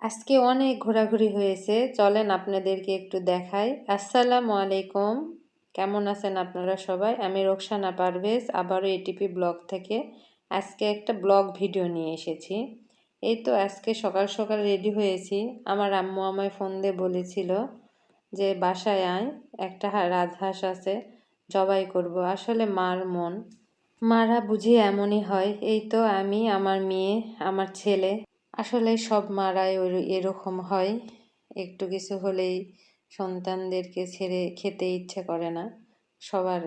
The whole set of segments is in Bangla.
আজকে অনেক ঘোরাঘুরি হয়েছে, চলেন আপনাদেরকে একটু দেখাই। আসসালামু আলাইকুম, কেমন আছেন আপনারা সবাই? আমি রোকসানা পারভেজ, আবারও এটিপি ব্লগ থেকে আজকে একটা ব্লগ ভিডিও নিয়ে এসেছি। এই তো আজকে সকাল সকাল রেডি হয়েছি। আমার আম্মু আমায় ফোন দিয়ে বলেছিল যে বাসায় আয়, একটা রাজহাঁস আছে, জবাই করব। আসলে মার মন, মারা বুঝি এমনই হয়। এই তো আমি, আমার মেয়ে, আমার ছেলে, আসলে সব মারাই এরকম হয়। একটু কিছু হলেই সন্তানদেরকে ছেড়ে খেতে ইচ্ছে করে না। সবার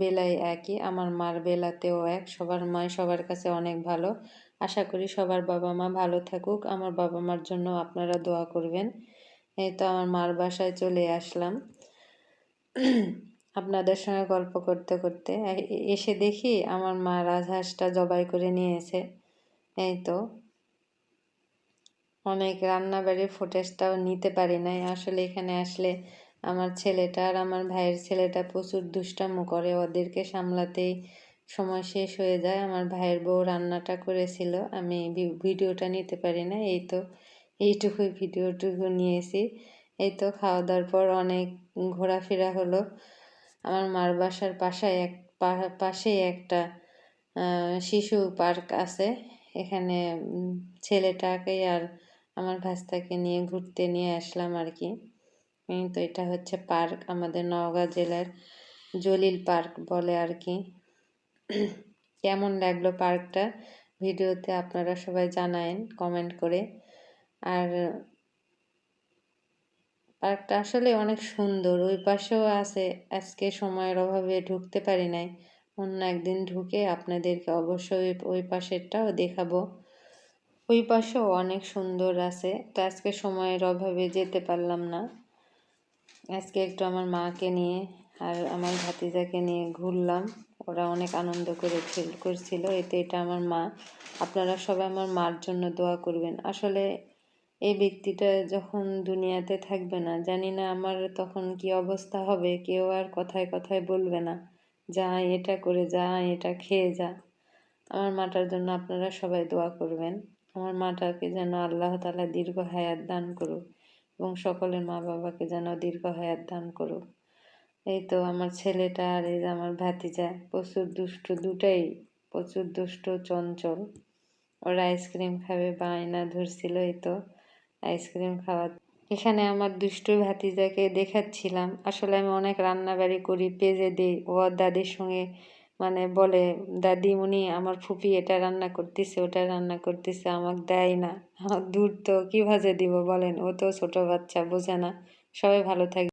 বেলায় একই, আমার মার বেলাতেও এক। সবার মাই সবার কাছে অনেক ভালো। আশা করি সবার বাবা মা ভালো থাকুক। আমার বাবা মার জন্য আপনারা দোয়া করবেন। এই তো আমার মার বাসায় চলে আসলাম। আপনাদের সঙ্গে গল্প করতে করতে এসে দেখি আমার মা রাজহাঁসটা জবাই করে নিয়েছে। এই তো অনেক রান্নাবাড়ির ফুটেজটাও নিতে পারি নাই। আসলে এখানে আসলে আমার ছেলেটা আর আমার ভাইয়ের ছেলেটা প্রচুর দুষ্টামো করে, ওদেরকে সামলাতেই সময় শেষ হয়ে যায়। আমার ভাইয়ের বউ রান্নাটা করেছিল, আমি ভিডিওটা নিতে পারি না। এই তো এইটুকুই ভিডিওটুকু নিয়েছি। এই তো খাওয়া দাওয়ার পর অনেক ঘোরাফেরা হলো। আমার মার বাসার পাশেই একটা শিশু পার্ক আছে। এখানে ছেলেটাকে আর আমার ভাস্তাকে নিয়ে ঘুরতে নিয়ে আসলাম আর কি। তো এটা হচ্ছে পার্ক, আমাদের নওগাঁ জেলার জলিল পার্ক বলে আর কি। কেমন লাগলো পার্কটা ভিডিওতে আপনারা সবাই জানায়েন কমেন্ট করে। আর পার্কটা আসলে অনেক সুন্দর। ওই পাশেও আছে, আজকে সময়ের অভাবে ঢুকতে পারি নাই। অন্য একদিন ঢুকে আপনাদেরকে অবশ্যই ওই পাশেরটাও দেখাবো। ওই পাশেও অনেক সুন্দর আছে, তো আজকে সময়ের অভাবে যেতে পারলাম না। আজকে একটু আমার মাকে নিয়ে আর আমার ভাতিজাকে নিয়ে ঘুরলাম। ওরা অনেক আনন্দ করছিল। এতে এটা আমার মা। আপনারা সবাই আমার মার জন্য দোয়া করবেন। আসলে এই ব্যক্তিটা যখন দুনিয়াতে থাকবে না, জানি না আমার তখন কি অবস্থা হবে। কেউ আর কথায় কথায় বলবে না যা এটা করে যা, এটা খেয়ে যা। আমার মাটার জন্য আপনারা সবাই দোয়া করবেন। আমার মাটাকে যেন আল্লাহ তাআলা দীর্ঘ হায়াত দান করুক এবং সকলের মা বাবাকে যেন দীর্ঘ হায়াত দান করুক। এই তো আমার ছেলেটা আর এই যে আমার ভাতিজা প্রচুর দুষ্ট, দুটাই প্রচুর দুষ্ট চঞ্চল। ওরা আইসক্রিম খাবে বায়না ধরছিল। এই তো আইসক্রিম খাওয়া। এখানে আমার দুষ্টু ভাতিজাকে দেখাচ্ছিলাম। আসলে আমি অনেক রান্নাবাড়ি করি, পেজে দিই। ও দাদির সঙ্গে মানে বলে, দাদিমণি আমার ফুপি এটা রান্না করতেছে ওটা রান্না করতেছে, আমাকে দেয় না। দূর তো কী ভাজে দিব বলেন, ও তো ছোট বাচ্চা, বোঝে না। সবাই ভালো থাকবে।